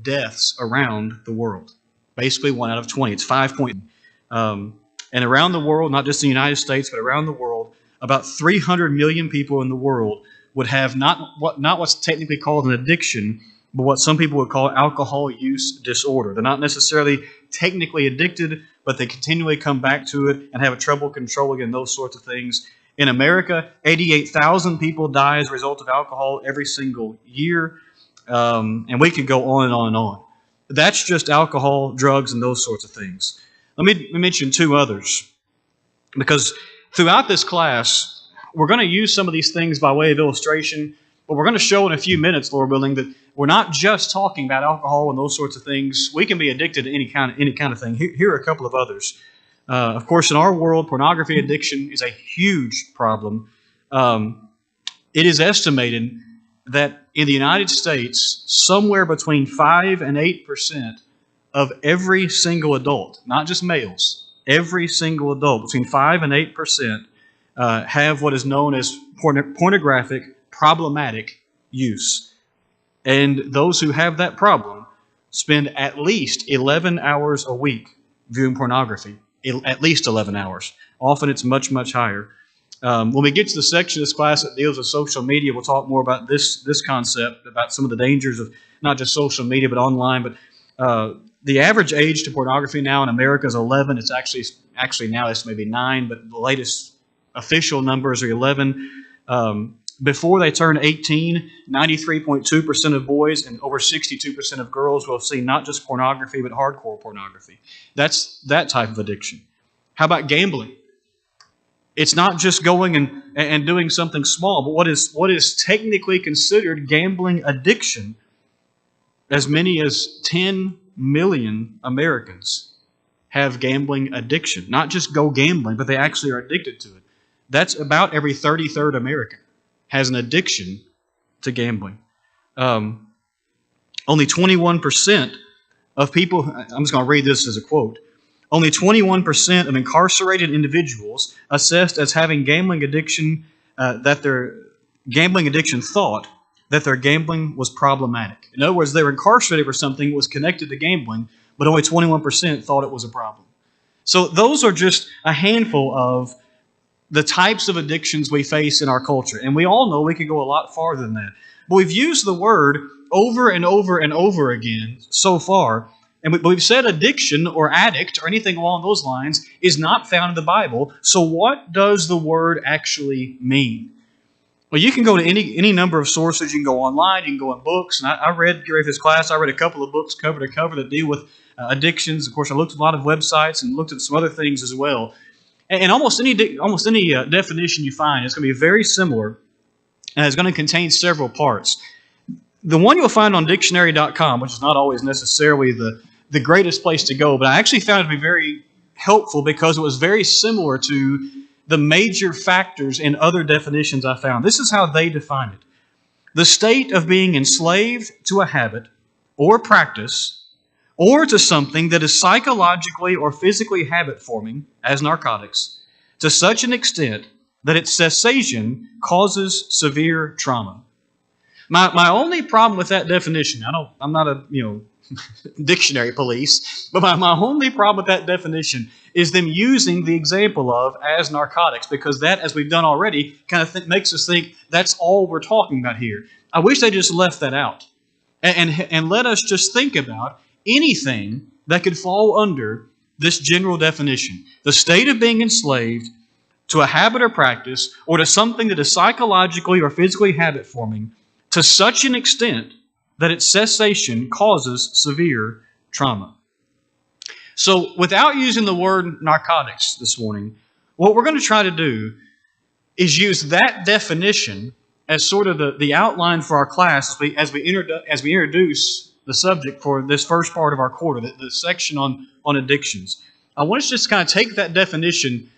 deaths around the world. Basically 1 out of 20. It's 5 point. And around the world, not just in the United States, but around the world, about 300 million people in the world would have not what's technically called an addiction, but what some people would call alcohol use disorder. They're not necessarily technically addicted, but they continually come back to it and have trouble controlling and those sorts of things. In America, 88,000 people die as a result of alcohol every single year. And we could go on and on and on. That's just alcohol, drugs, and those sorts of things. Let me mention 2 others. Because throughout this class, we're going to use some of these things by way of illustration, but we're going to show in a few minutes, Lord willing, that we're not just talking about alcohol and those sorts of things. We can be addicted to any kind of thing. Here are a couple of others. Of course, in our world, pornography addiction is a huge problem. It is estimated that in the United States, somewhere between 5 and 8% of every single adult, not just males, every single adult, between 5 and 8%, have what is known as pornographic problematic use. And those who have that problem spend at least 11 hours a week viewing pornography. At least 11 hours. Often it's much, much higher. When we get to the section of this class that deals with social media, we'll talk more about this concept, about some of the dangers of not just social media, but online. But the average age to pornography now in America is 11. It's actually now it's maybe 9, but the latest official numbers are 11. Before they turn 18, 93.2% of boys and over 62% of girls will have seen not just pornography, but hardcore pornography. That's that type of addiction. How about gambling? It's not just going and doing something small, but what is technically considered gambling addiction, as many as 10 million Americans have gambling addiction. Not just go gambling, but they actually are addicted to it. That's about every 33rd American has an addiction to gambling. Only 21% of people, I'm just going to read this as a quote, only 21% of incarcerated individuals assessed as having gambling addiction, thought that their gambling was problematic. In other words, they were incarcerated for something that was connected to gambling, but only 21% thought it was a problem. So those are just a handful of the types of addictions we face in our culture. And we all know we could go a lot farther than that. But we've used the word over and over and over again so far. And we've said addiction or addict or anything along those lines is not found in the Bible. So what does the word actually mean? Well, you can go to any number of sources. You can go online. You can go in books. And I read, during this class, I read a couple of books cover to cover that deal with addictions. Of course, I looked at a lot of websites and looked at some other things as well. And almost any definition you find is going to be very similar, and it's going to contain several parts. The one you'll find on dictionary.com, which is not always necessarily the greatest place to go, but I actually found it to be very helpful because it was very similar to the major factors in other definitions I found. This is how they define it. The state of being enslaved to a habit or practice or to something that is psychologically or physically habit-forming, as narcotics, to such an extent that its cessation causes severe trauma. My only problem with that definition, I'm not a dictionary police, but my only problem with that definition is them using the example of as narcotics, because that, as we've done already, kind of makes us think that's all we're talking about here. I wish they just left that out and let us just think about anything that could fall under this general definition. The state of being enslaved to a habit or practice or to something that is psychologically or physically habit-forming to such an extent that its cessation causes severe trauma. So without using the word narcotics this morning, what we're going to try to do is use that definition as sort of the outline for our class as we introduce the subject for this first part of our quarter, the section on addictions. I want us to just kind of take that definition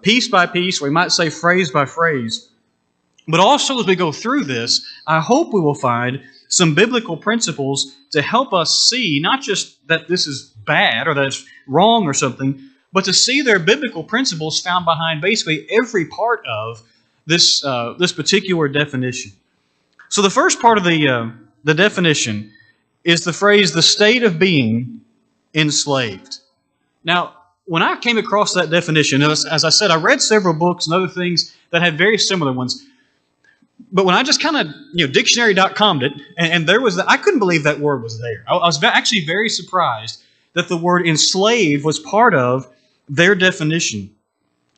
piece by piece, or we might say phrase by phrase. But also as we go through this, I hope we will find some biblical principles to help us see not just that this is bad or that it's wrong or something, but to see there are biblical principles found behind basically every part of this particular definition. So the first part of the definition is the phrase, the state of being enslaved. Now, when I came across that definition, as I said, I read several books and other things that had very similar ones. But when I just kind of, dictionary.com'd it, and there was, I couldn't believe that word was there. I was actually very surprised that the word enslaved was part of their definition.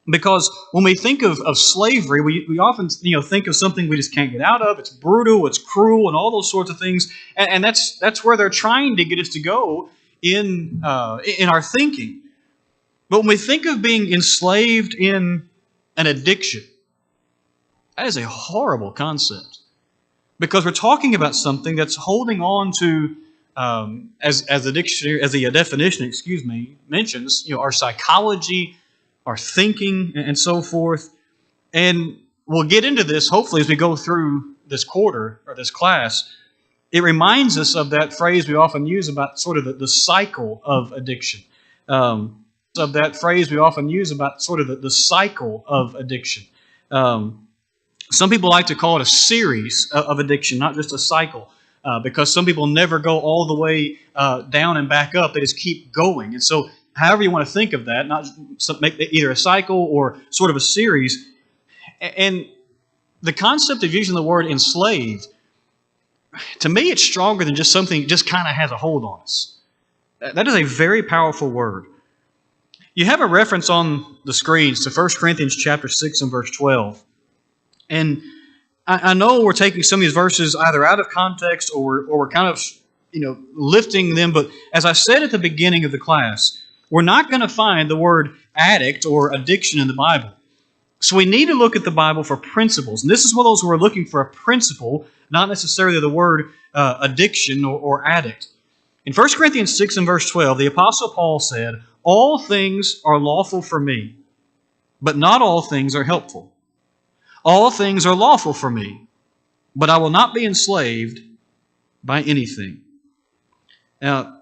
Because when we think of slavery, we often think of something we just can't get out of. It's brutal, it's cruel, and all those sorts of things. And that's where they're trying to get us to go in our thinking. But when we think of being enslaved in an addiction, that is a horrible concept. Because we're talking about something that's holding on to, as the definition, mentions, our psychology, our thinking, and so forth. And we'll get into this, hopefully, as we go through this quarter, or this class. It reminds us of that phrase we often use about sort of the cycle of addiction. Some people like to call it a series of addiction, not just a cycle, because some people never go all the way down and back up. They just keep going. And so however you want to think of that, not make either a cycle or sort of a series. And the concept of using the word enslaved, to me, it's stronger than just something just kind of has a hold on us. That is a very powerful word. You have a reference on the screens to 1 Corinthians chapter 6 and verse 12. And I know we're taking some of these verses either out of context or we're kind of lifting them. But as I said at the beginning of the class, we're not going to find the word addict or addiction in the Bible. So we need to look at the Bible for principles. And this is one of those where we're looking for a principle, not necessarily the word addiction or addict. In 1 Corinthians 6 and verse 12, the Apostle Paul said, "All things are lawful for me, but not all things are helpful. All things are lawful for me, but I will not be enslaved by anything." Now,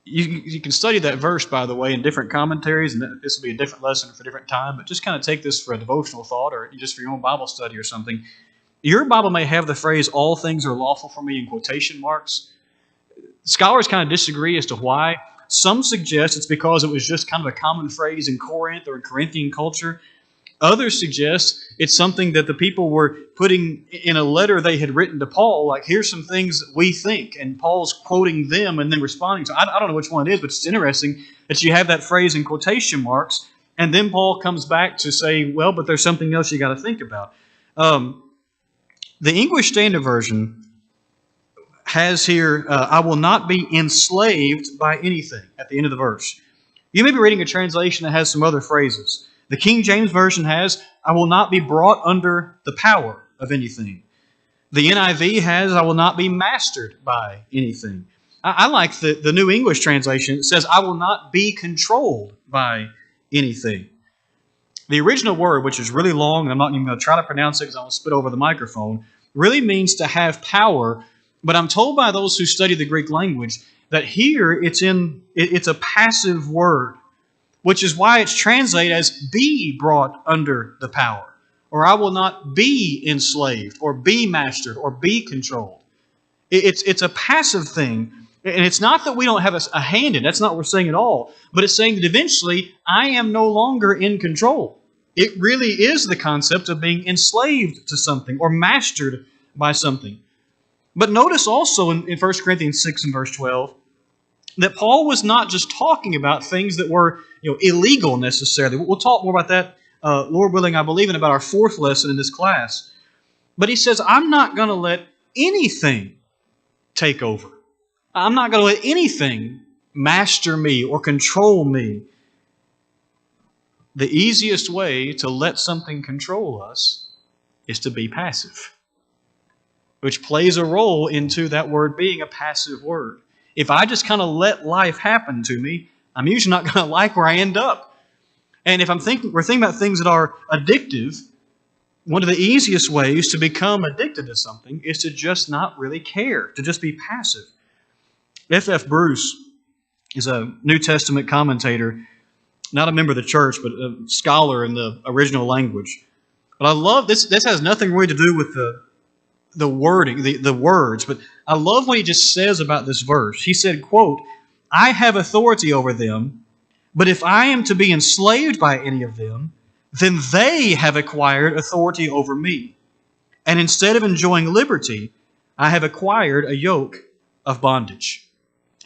you can study that verse, by the way, in different commentaries, and this will be a different lesson for a different time, but just kind of take this for a devotional thought or just for your own Bible study or something. Your Bible may have the phrase, "all things are lawful for me," in quotation marks. Scholars kind of disagree as to why. Some suggest it's because it was just kind of a common phrase in Corinth or in Corinthian culture. Others suggest it's something that the people were putting in a letter they had written to Paul, like, here's some things that we think, and Paul's quoting them and then responding. So I don't know which one it is, but it's interesting that you have that phrase in quotation marks, and then Paul comes back to say, well, but there's something else you got to think about. The English Standard Version has here, "I will not be enslaved by anything," at the end of the verse. You may be reading a translation that has some other phrases. The King James Version has, "I will not be brought under the power of anything." The NIV has, "I will not be mastered by anything." I like the New English translation. It says, "I will not be controlled by anything." The original word, which is really long, and I'm not even going to try to pronounce it because I'm going to spit over the microphone, really means to have power. But I'm told by those who study the Greek language that here it's a passive word, which is why it's translated as "be brought under the power," or "I will not be enslaved," or "be mastered," or "be controlled." It's a passive thing, and it's not that we don't have a hand in it. That's not what we're saying at all. But it's saying that eventually I am no longer in control. It really is the concept of being enslaved to something or mastered by something. But notice also in 1 Corinthians 6 and verse 12 that Paul was not just talking about things that were illegal necessarily. We'll talk more about that, Lord willing, I believe, in about our fourth lesson in this class. But he says, I'm not going to let anything take over. I'm not going to let anything master me or control me. The easiest way to let something control us is to be passive, which plays a role into that word being a passive word. If I just kind of let life happen to me, I'm usually not going to like where I end up. And if we're thinking about things that are addictive, one of the easiest ways to become addicted to something is to just not really care, to just be passive. F.F. Bruce is a New Testament commentator, not a member of the church, but a scholar in the original language. But I love this. This has nothing really to do with the the wording, the words, but I love what he just says about this verse. He said, quote, I have authority over them, but if I am to be enslaved by any of them, then they have acquired authority over me. And instead of enjoying liberty, I have acquired a yoke of bondage.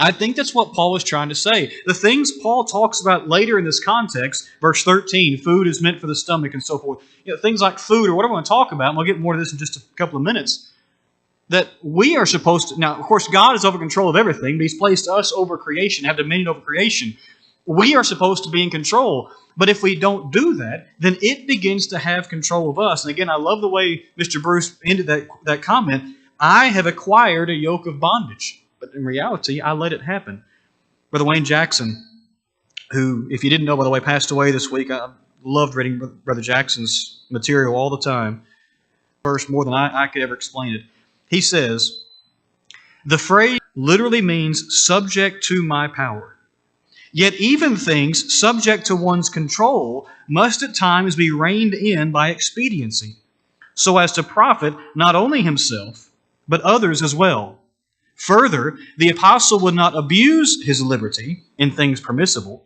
I think that's what Paul was trying to say. The things Paul talks about later in this context, verse 13, food is meant for the stomach and so forth, things like food or whatever we want to talk about, and we'll get more to this in just a couple of minutes, that we are supposed to, now of course God is over control of everything, but He's placed us over creation, have dominion over creation. We are supposed to be in control, but if we don't do that, then it begins to have control of us. And again, I love the way Mr. Bruce ended that comment. I have acquired a yoke of bondage. But in reality, I let it happen. Brother Wayne Jackson, who, if you didn't know, by the way, passed away this week. I loved reading Brother Jackson's material all the time. First, more than I could ever explain it. He says, the phrase literally means subject to my power. Yet even things subject to one's control must at times be reined in by expediency, so as to profit not only himself, but others as well. Further, the apostle would not abuse his liberty in things permissible.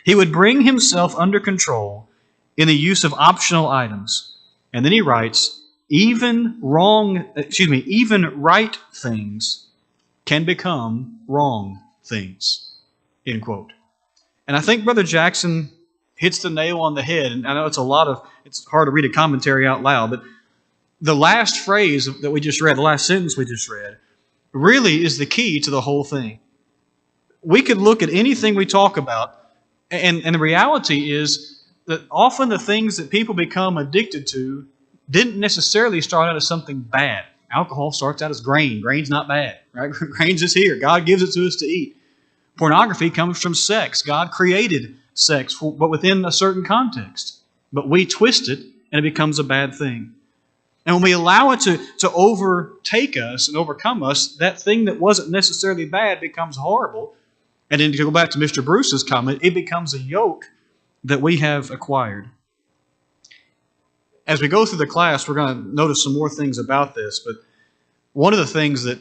He would bring himself under control in the use of optional items. And then he writes, even right things can become wrong things. End quote. And I think Brother Jackson hits the nail on the head. And I know it's hard to read a commentary out loud, but the last phrase that we just read, the last sentence we just read, really is the key to the whole thing. We could look at anything we talk about, and the reality is that often the things that people become addicted to didn't necessarily start out as something bad. Alcohol starts out as grain. Grain's not bad, right? Grain's just here. God gives it to us to eat. Pornography comes from sex. God created sex, but within a certain context. But we twist it, and it becomes a bad thing. And when we allow it to overtake us and overcome us, that thing that wasn't necessarily bad becomes horrible. And then to go back to Mr. Bruce's comment, it becomes a yoke that we have acquired. As we go through the class, we're going to notice some more things about this. But one of the things that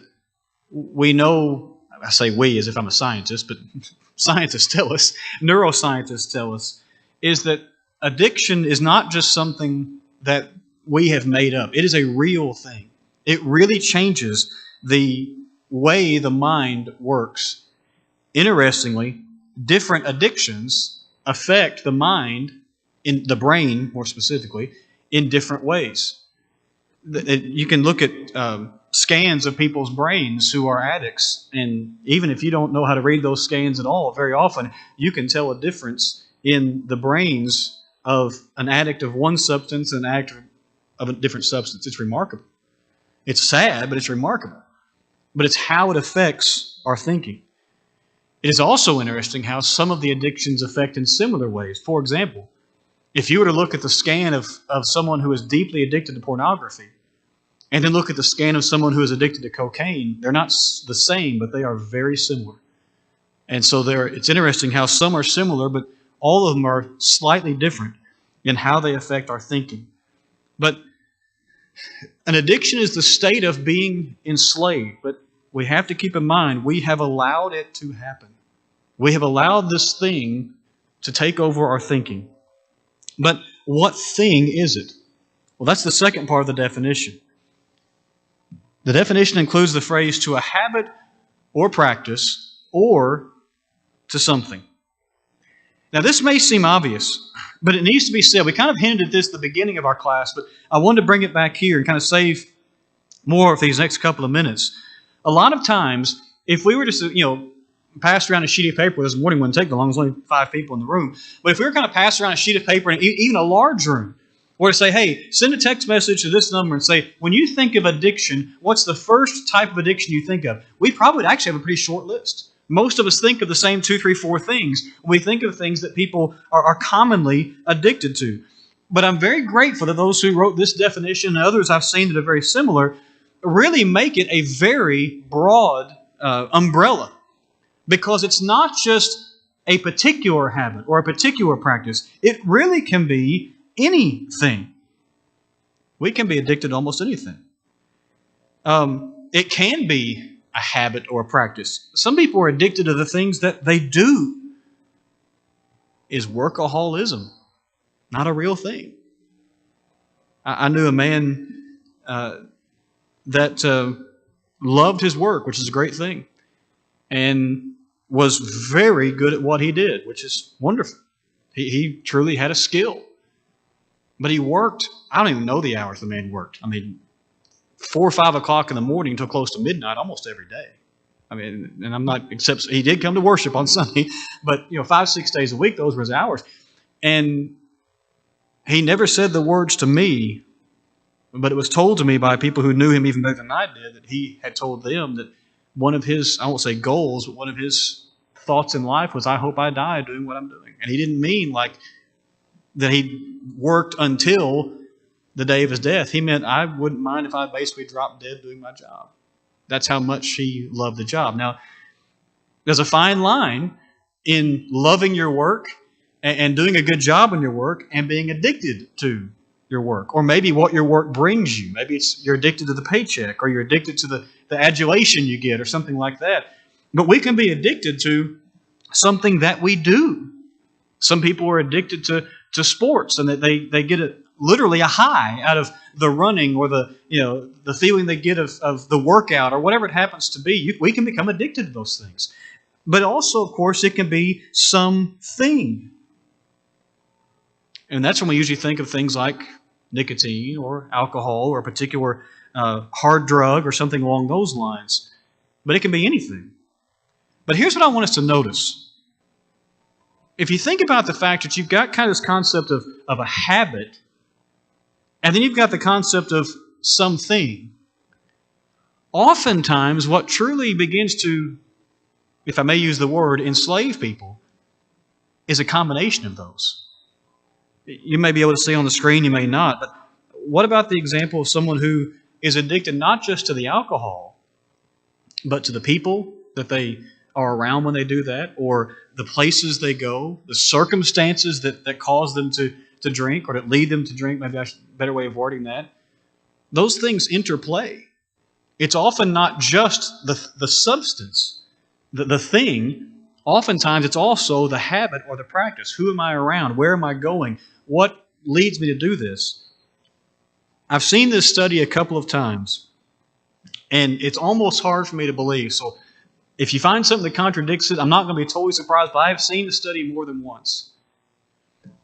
we know, I say we as if I'm a scientist, but scientists tell us, neuroscientists tell us, is that addiction is not just something that we have made up. It is a real thing. It really changes the way the mind works. Interestingly, different addictions affect the mind, in the brain more specifically, in different ways. You can look at scans of people's brains who are addicts, and even if you don't know how to read those scans at all, very often you can tell a difference in the brains of an addict of one substance and an addict of a different substance. It's remarkable. It's sad, but it's remarkable. But it's how it affects our thinking. It is also interesting how some of the addictions affect in similar ways. For example, if you were to look at the scan of someone who is deeply addicted to pornography, and then look at the scan of someone who is addicted to cocaine, they're not the same, but they are very similar. And so it's interesting how some are similar, but all of them are slightly different in how they affect our thinking. But an addiction is the state of being enslaved. But we have to keep in mind, we have allowed it to happen. We have allowed this thing to take over our thinking. But what thing is it? Well, that's the second part of the definition. The definition includes the phrase to a habit or practice or to something. Now, this may seem obvious, but it needs to be said. We kind of hinted at this at the beginning of our class, but I wanted to bring it back here and kind of save more of these next couple of minutes. A lot of times, if we were to, pass around a sheet of paper, this morning wouldn't take that long, there's only 5 people in the room, but if we were kind of pass around a sheet of paper, and even a large room, or to say, hey, send a text message to this number and say, when you think of addiction, what's the first type of addiction you think of? We probably would actually have a pretty short list. Most of us think of the same 2, 3, 4 things. We think of things that people are commonly addicted to. But I'm very grateful that those who wrote this definition and others I've seen that are very similar really make it a very broad umbrella. Because it's not just a particular habit or a particular practice. It really can be anything. We can be addicted to almost anything. It can be a habit or a practice. Some people are addicted to the things that they do. Is workaholism not a real thing? I knew a man that loved his work, which is a great thing, and was very good at what he did, which is wonderful. He truly had a skill. But he worked, I don't even know the hours the man worked. I mean, 4 or 5 o'clock in the morning until close to midnight almost every day. I mean, and I'm not, except he did come to worship on Sunday, but 5, 6 days a week, those were his hours. And he never said the words to me, but it was told to me by people who knew him even better than I did, that he had told them that one of his, I won't say goals, but one of his thoughts in life was, I hope I die doing what I'm doing. And he didn't mean like that he worked until the day of his death. He meant, I wouldn't mind if I basically dropped dead doing my job. That's how much he loved the job. Now, there's a fine line in loving your work and doing a good job in your work and being addicted to your work, or maybe what your work brings you. Maybe you're addicted to the paycheck, or you're addicted to the adulation you get, or something like that. But we can be addicted to something that we do. Some people are addicted to sports, and that they get literally a high out of the running, or the feeling they get of the workout, or whatever it happens to be. We can become addicted to those things. But also, of course, it can be something. And that's when we usually think of things like nicotine or alcohol or a particular hard drug or something along those lines. But it can be anything. But here's what I want us to notice. If you think about the fact that you've got kind of this concept of a habit, and then you've got the concept of something, oftentimes what truly begins to, if I may use the word, enslave people is a combination of those. You may be able to see on the screen, you may not, but what about the example of someone who is addicted not just to the alcohol, but to the people that they are around when they do that, or the places they go, the circumstances that cause them to drink, or that lead them to drink, maybe that's a better way of wording that. Those things interplay. It's often not just the substance, the thing. Oftentimes it's also the habit or the practice. Who am I around? Where am I going? What leads me to do this? I've seen this study a couple of times, and it's almost hard for me to believe. So if you find something that contradicts it, I'm not going to be totally surprised, but I have seen the study more than once.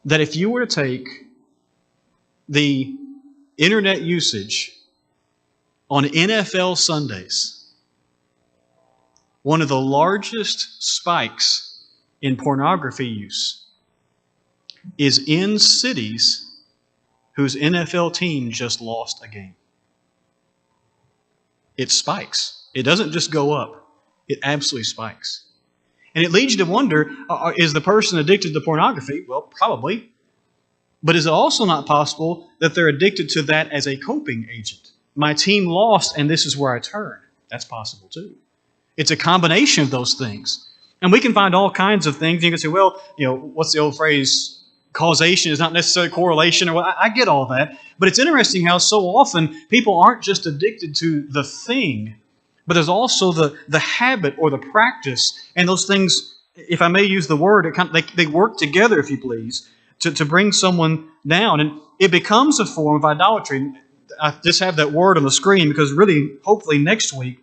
That if you were to take the internet usage on NFL Sundays, one of the largest spikes in pornography use is in cities whose NFL team just lost a game. It spikes. It doesn't just go up. It absolutely spikes. And it leads you to wonder, is the person addicted to pornography? Well, probably. But is it also not possible that they're addicted to that as a coping agent? My team lost, and this is where I turn. That's possible too. It's a combination of those things. And we can find all kinds of things. You can say, well, what's the old phrase? Causation is not necessarily correlation. Or I get all that. But it's interesting how so often people aren't just addicted to the thing, but there's also the habit or the practice. And those things, if I may use the word, they work together, if you please, to bring someone down. And it becomes a form of idolatry. I just have that word on the screen because really, hopefully next week,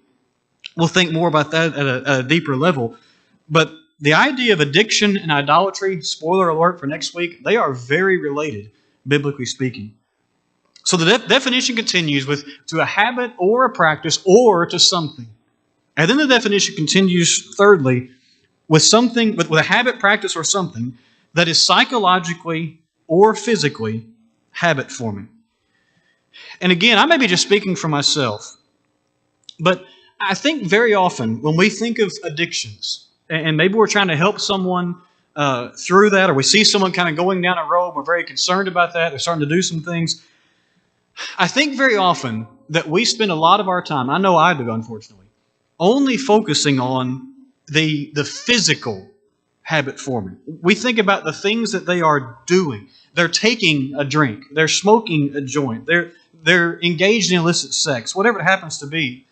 we'll think more about that at a deeper level. But the idea of addiction and idolatry, spoiler alert for next week, they are very related, biblically speaking. So the definition continues with to a habit or a practice or to something. And then the definition continues, thirdly, with something, with a habit, practice, or something that is psychologically or physically habit forming. And again, I may be just speaking for myself, but I think very often when we think of addictions, and maybe we're trying to help someone through that, or we see someone kind of going down a road, we're very concerned about that, they're starting to do some things. I think very often that we spend a lot of our time, I know I do unfortunately, only focusing on the physical habit forming. We think about the things that they are doing. They're taking a drink. They're smoking a joint. they're engaged in illicit sex, whatever it happens to be.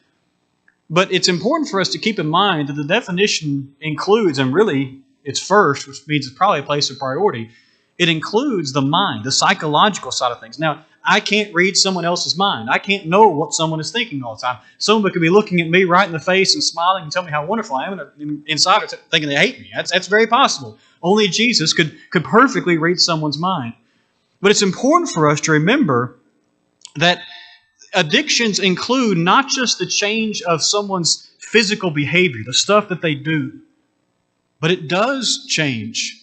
But it's important for us to keep in mind that the definition includes, and really it's first, which means it's probably a place of priority, it includes the mind, the psychological side of things. Now, I can't read someone else's mind. I can't know what someone is thinking all the time. Someone could be looking at me right in the face and smiling and tell me how wonderful I am, and inside they're thinking they hate me. That's very possible. Only Jesus could perfectly read someone's mind. But it's important for us to remember that addictions include not just the change of someone's physical behavior, the stuff that they do, but it does change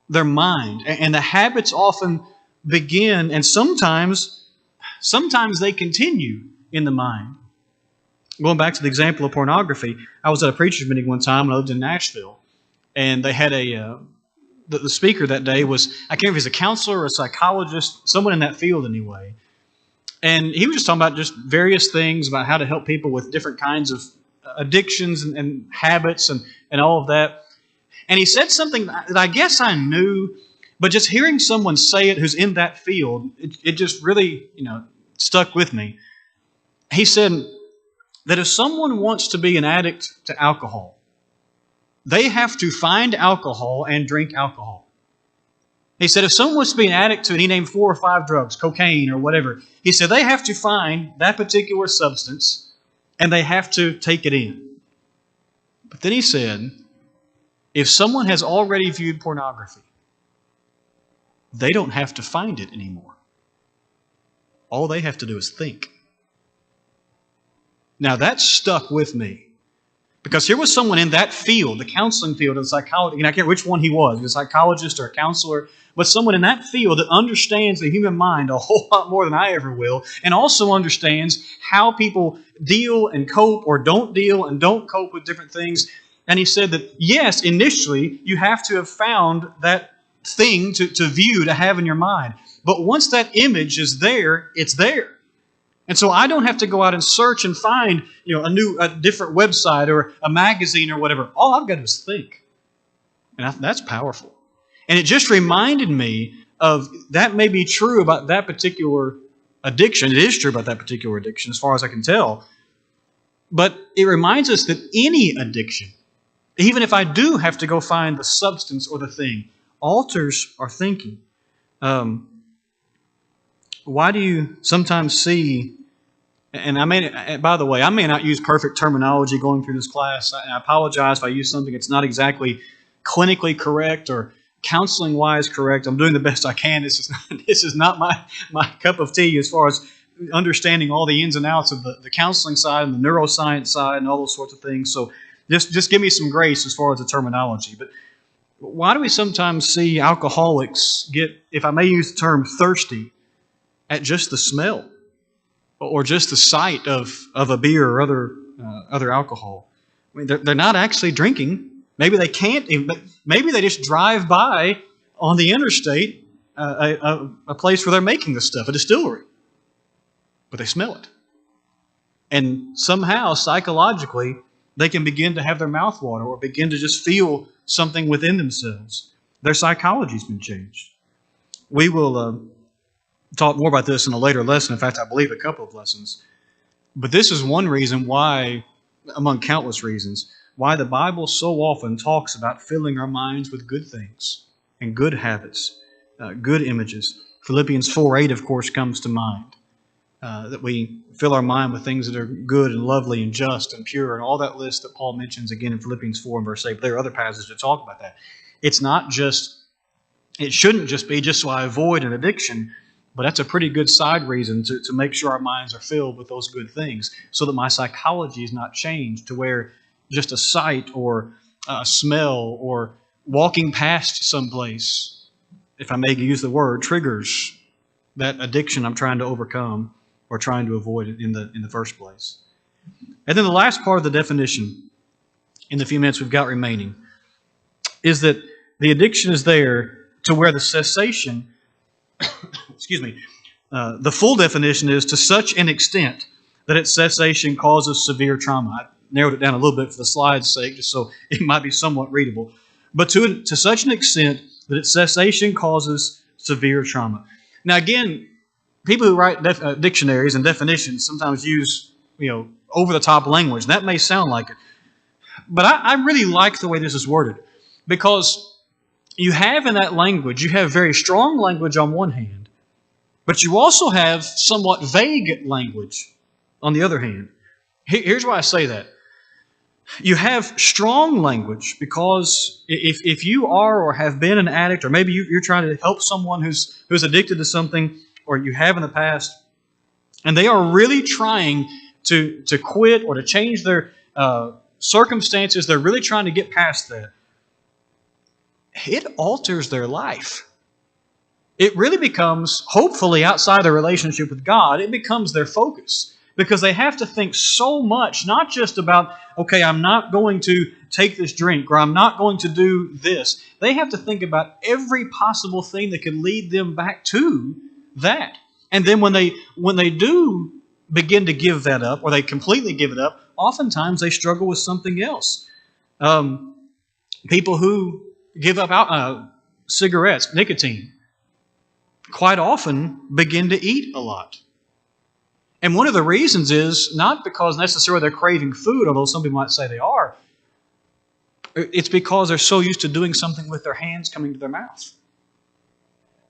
their mind. And the habits often begin, and sometimes they continue in the mind. Going back to the example of pornography, I was at a preacher's meeting one time when I lived in Nashville, and they had the speaker that day was, I can't remember if he's a counselor or a psychologist, someone in that field anyway. And he was just talking about just various things about how to help people with different kinds of addictions and habits and all of that. And he said something that I guess I knew, but just hearing someone say it who's in that field, it just really, stuck with me. He said that if someone wants to be an addict to alcohol, they have to find alcohol and drink alcohol. He said if someone wants to be an addict to, and he named 4 or 5 drugs, cocaine or whatever, he said they have to find that particular substance and they have to take it in. But then he said, if someone has already viewed pornography, they don't have to find it anymore. All they have to do is think. Now that stuck with me. Because here was someone in that field, the counseling field, the psychology, and I can't remember which one he was, a psychologist or a counselor, but someone in that field that understands the human mind a whole lot more than I ever will, and also understands how people deal and cope or don't deal and don't cope with different things. And he said that, yes, initially you have to have found that thing to view, to have in your mind. But once that image is there, it's there. And so I don't have to go out and search and find, a different website or a magazine or whatever. All I've got to do is think. And that's powerful. And it just reminded me of that may be true about that particular addiction. It is true about that particular addiction as far as I can tell. But it reminds us that any addiction, even if I do have to go find the substance or the thing, alters our thinking. Why do you sometimes see, and by the way, I may not use perfect terminology going through this class, and I apologize if I use something that's not exactly clinically correct or counseling-wise correct. I'm doing the best I can. This is not my cup of tea as far as understanding all the ins and outs of the counseling side and the neuroscience side and all those sorts of things. So just give me some grace as far as the terminology. But why do we sometimes see alcoholics get, if I may use the term, thirsty at just the smell or just the sight of a beer or other alcohol? I mean, they're not actually drinking. Maybe they can't. Maybe they just drive by on the interstate a place where they're making this stuff, a distillery, but they smell it, and somehow psychologically they can begin to have their mouth water or begin to just feel something within themselves. Their psychology's been changed. We will talk more about this in a later lesson. In fact, I believe a couple of lessons. But this is one reason why, among countless reasons, why the Bible so often talks about filling our minds with good things and good habits, good images. Philippians 4:8, of course, comes to mind. That we fill our mind with things that are good and lovely and just and pure, and all that list that Paul mentions again in Philippians 4 and verse 8. But there are other passages that talk about that. It shouldn't just be just so I avoid an addiction, but that's a pretty good side reason to make sure our minds are filled with those good things so that my psychology is not changed to where just a sight or a smell or walking past someplace, if I may use the word, triggers that addiction I'm trying to overcome or trying to avoid it in the first place. And then the last part of the definition, in the few minutes we've got remaining, is that the addiction is there to where the cessation, the full definition is to such an extent that its cessation causes severe trauma. I narrowed it down a little bit for the slide's sake, just so it might be somewhat readable. But to such an extent that its cessation causes severe trauma. Now again, People who write dictionaries and definitions sometimes use, over-the-top language. That may sound like it. But I really like the way this is worded, because you have in that language, you have very strong language on one hand, but you also have somewhat vague language on the other hand. Here's why I say that. You have strong language because if you are or have been an addict, or maybe you're trying to help someone who's addicted to something, or you have in the past, and they are really trying to quit or to change their circumstances, they're really trying to get past that, it alters their life. It really becomes, hopefully outside the relationship with God, it becomes their focus. Because they have to think so much, not just about, okay, I'm not going to take this drink, or I'm not going to do this. They have to think about every possible thing that could lead them back to that. And then when they do begin to give that up, or they completely give it up, oftentimes they struggle with something else. People who give up cigarettes, nicotine, quite often begin to eat a lot. And one of the reasons is not because necessarily they're craving food, although some people might say they are. It's because they're so used to doing something with their hands coming to their mouth.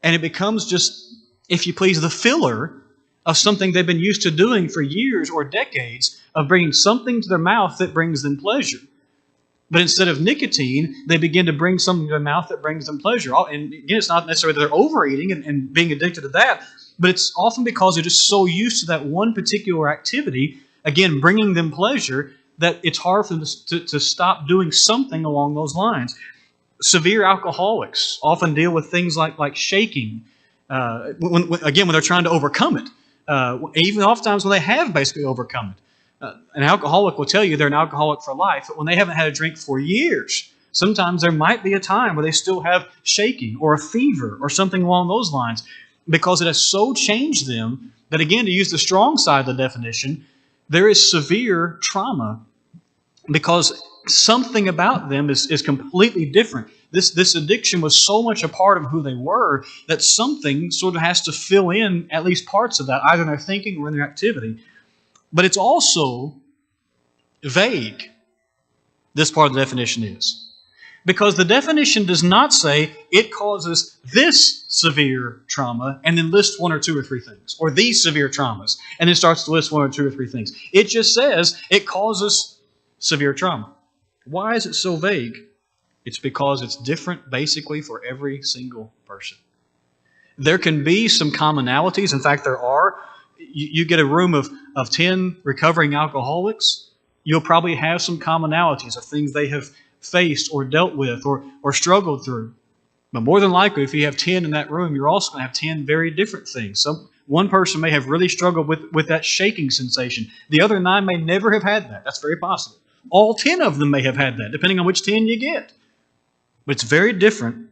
And it becomes just, if you please, the filler of something they've been used to doing for years or decades, of bringing something to their mouth that brings them pleasure. But instead of nicotine, they begin to bring something to their mouth that brings them pleasure. And again, it's not necessarily that they're overeating and being addicted to that, but it's often because they're just so used to that one particular activity, again, bringing them pleasure, that it's hard for them to stop doing something along those lines. Severe alcoholics often deal with things like shaking, when they're trying to overcome it. Even oftentimes when they have basically overcome it. An alcoholic will tell you they're an alcoholic for life, but when they haven't had a drink for years, sometimes there might be a time where they still have shaking or a fever or something along those lines, because it has so changed them that, again, to use the strong side of the definition, there is severe trauma because something about them is completely different. This addiction was so much a part of who they were that something sort of has to fill in at least parts of that, either in their thinking or in their activity. But it's also vague, this part of the definition is. Because the definition does not say it causes this severe trauma and then list one or two or three things, or these severe traumas, and then starts to list one or two or three things. It just says it causes severe trauma. Why is it so vague? It's because it's different basically for every single person. There can be some commonalities. In fact, there are. You get a room of 10 recovering alcoholics, you'll probably have some commonalities of things they have faced or dealt with or struggled through. But more than likely, if you have 10 in that room, you're also going to have 10 very different things. One person may have really struggled with that shaking sensation. The other 9 may never have had that. That's very possible. All 10 of them may have had that, depending on which 10 you get. But it's very different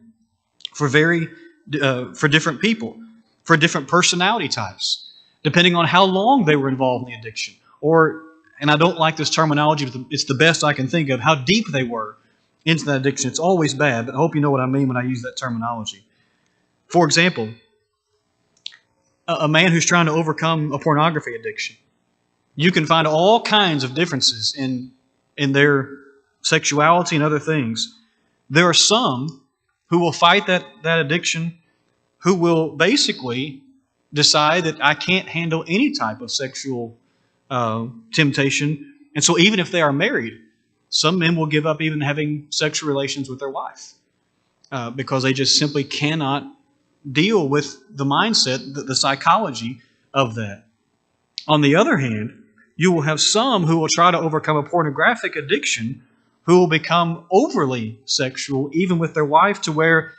for different people, for different personality types, depending on how long they were involved in the addiction. Or, and I don't like this terminology, but it's the best I can think of, how deep they were into that addiction. It's always bad, but I hope you know what I mean when I use that terminology. For example, a man who's trying to overcome a pornography addiction. You can find all kinds of differences in their sexuality and other things. There are some who will fight that addiction, who will basically decide that I can't handle any type of sexual temptation. And so even if they are married, some men will give up even having sexual relations with their wife because they just simply cannot deal with the mindset, the psychology of that. On the other hand, you will have some who will try to overcome a pornographic addiction who will become overly sexual even with their wife to where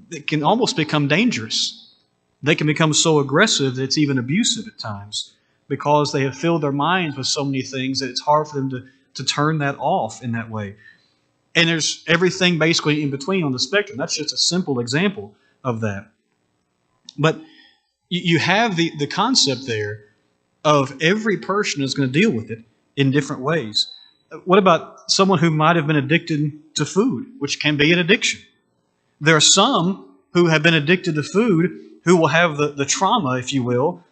it can almost become dangerous. They can become so aggressive that it's even abusive at times because they have filled their minds with so many things that it's hard for them to turn that off in that way. And there's everything basically in between on the spectrum. That's just a simple example of that. But you have the concept there of every person is going to deal with it in different ways. What about someone who might have been addicted to food, which can be an addiction? There are some who have been addicted to food who will have the trauma, if you will,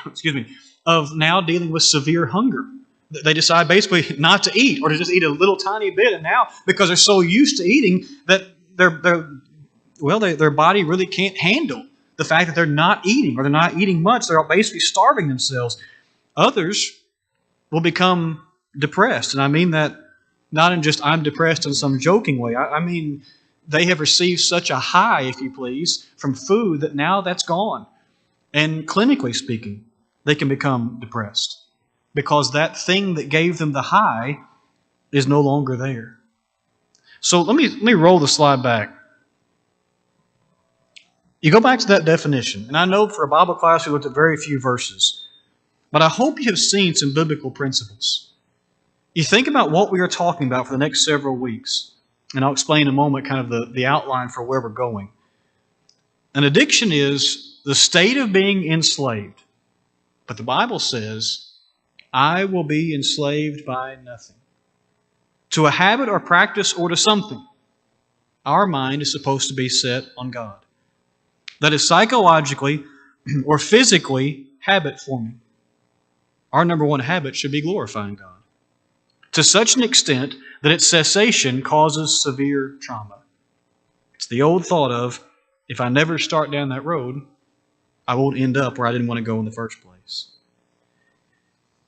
excuse me, of now dealing with severe hunger. They decide basically not to eat or to just eat a little tiny bit. And now, because they're so used to eating, that their body really can't handle the fact that they're not eating or they're not eating much. They're basically starving themselves. Others will become depressed. And I mean that not in just I'm depressed in some joking way. I mean they have received such a high, if you please, from food that now that's gone. And clinically speaking, they can become depressed because that thing that gave them the high is no longer there. So let me roll the slide back. You go back to that definition, and I know for a Bible class we looked at very few verses, but I hope you have seen some biblical principles. You think about what we are talking about for the next several weeks, and I'll explain in a moment kind of the outline for where we're going. An addiction is the state of being enslaved. But the Bible says, I will be enslaved by nothing. To a habit or practice or to something, our mind is supposed to be set on God. That is psychologically or physically habit forming. Our number one habit should be glorifying God, to such an extent that its cessation causes severe trauma. It's the old thought of, if I never start down that road, I won't end up where I didn't want to go in the first place.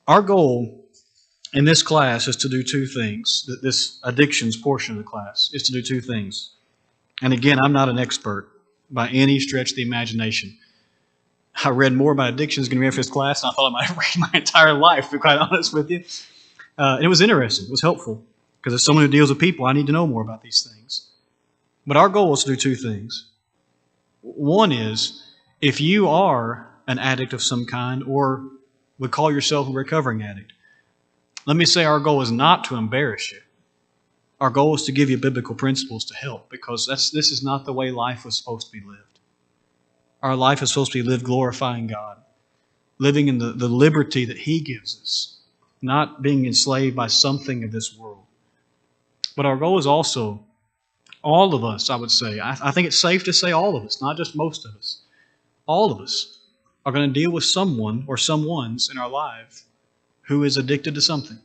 Our goal in this class is to do two things. This addictions portion of the class is to do two things. And again, I'm not an expert by any stretch of the imagination. I read more about addictions going to be after this class than I thought I might have read my entire life, to be quite honest with you. And it was interesting. It was helpful. Because as someone who deals with people, I need to know more about these things. But our goal is to do two things. One is, if you are an addict of some kind or would call yourself a recovering addict, let me say our goal is not to embarrass you. Our goal is to give you biblical principles to help, because this is not the way life was supposed to be lived. Our life is supposed to be lived glorifying God, living in the liberty that He gives us, not being enslaved by something of this world. But our goal is also, all of us, I would say, I think it's safe to say all of us, not just most of us, all of us are going to deal with someone or someones in our life who is addicted to something.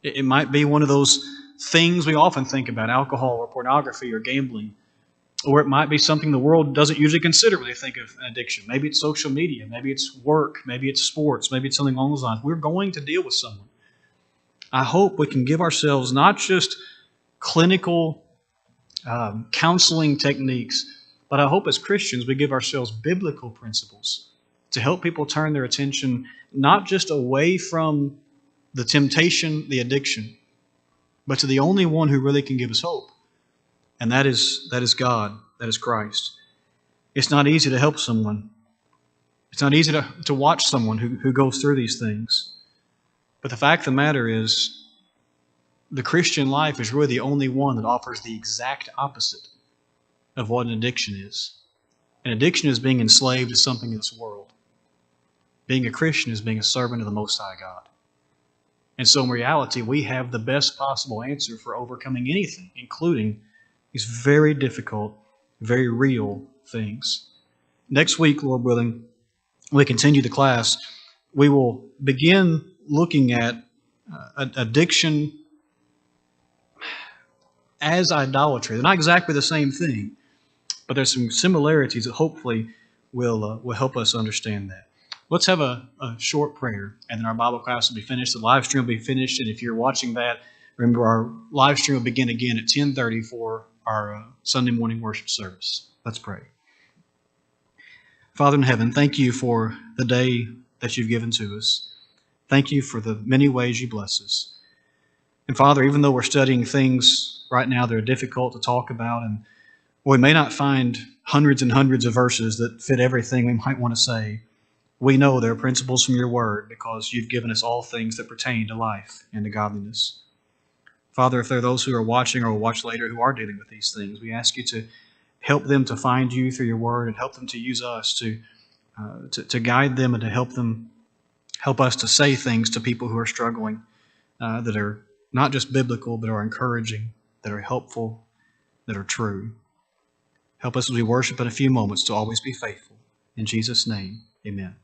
It might be one of those things we often think about, alcohol or pornography or gambling, or it might be something the world doesn't usually consider when they think of an addiction. Maybe it's social media, maybe it's work, maybe it's sports, maybe it's something along those lines. We're going to deal with someone. I hope we can give ourselves not just clinical counseling techniques, but I hope as Christians we give ourselves biblical principles to help people turn their attention not just away from the temptation, the addiction, but to the only one who really can give us hope. And that is God, that is Christ. It's not easy to help someone. It's not easy to watch someone who goes through these things. But the fact of the matter is, the Christian life is really the only one that offers the exact opposite of what an addiction is. An addiction is being enslaved to something in this world. Being a Christian is being a servant of the Most High God. And so in reality, we have the best possible answer for overcoming anything, including these very difficult, very real things. Next week, Lord willing, when we continue the class, we will begin looking at addiction as idolatry. They're not exactly the same thing, but there's some similarities that hopefully will help us understand that. Let's have a short prayer, and then our Bible class will be finished. The live stream will be finished, and if you're watching that, remember our live stream will begin again at 10:30 for our Sunday morning worship service. Let's pray. Father in heaven, thank you for the day that you've given to us. Thank you for the many ways you bless us. And Father, even though we're studying things right now that are difficult to talk about, and we may not find hundreds and hundreds of verses that fit everything we might want to say, we know there are principles from your word because you've given us all things that pertain to life and to godliness. Father, if there are those who are watching or will watch later who are dealing with these things, we ask you to help them to find you through your word and help them to use us to guide them and to help us to say things to people who are struggling that are not just biblical, but are encouraging, that are helpful, that are true. Help us as we worship in a few moments to always be faithful. In Jesus' name, amen.